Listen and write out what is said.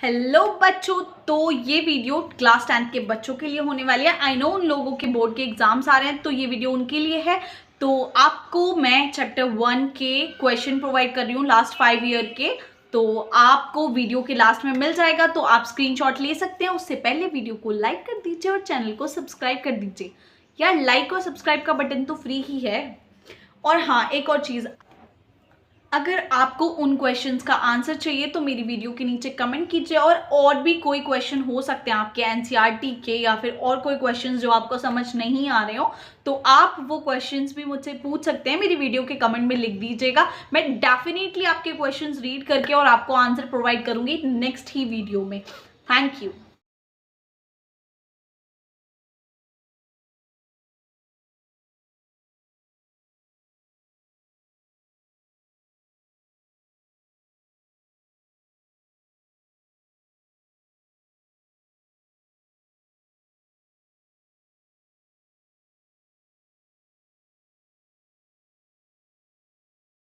Hello बच्चों, तो ये वीडियो क्लास 10 के बच्चों के लिए होने वाली है। आई नो उन लोगों के बोर्ड के एग्जाम्स आ रहे हैं, तो ये वीडियो उनके लिए है। तो आपको मैं चैप्टर 1 के क्वेश्चन प्रोवाइड कर रही हूँ लास्ट 5 ईयर के। तो आपको वीडियो के लास्ट में मिल जाएगा, तो आप स्क्रीनशॉट ले सकते हैं। उससे पहले वीडियो को लाइक कर दीजिए और चैनल को सब्सक्राइब कर दीजिए। यार, लाइक और सब्सक्राइब का बटन तो फ्री ही है। और हाँ, एक और चीज़, अगर आपको उन क्वेश्चंस का आंसर चाहिए तो मेरी वीडियो के नीचे कमेंट कीजिए। और भी कोई क्वेश्चन हो सकते हैं आपके एनसीईआरटी के, या फिर और कोई क्वेश्चंस जो आपको समझ नहीं आ रहे हो, तो आप वो क्वेश्चंस भी मुझसे पूछ सकते हैं। मेरी वीडियो के कमेंट में लिख दीजिएगा। मैं डेफिनेटली आपके क्वेश्चंस रीड करके और आपको आंसर प्रोवाइड करूंगी नेक्स्ट ही वीडियो में। Thank you.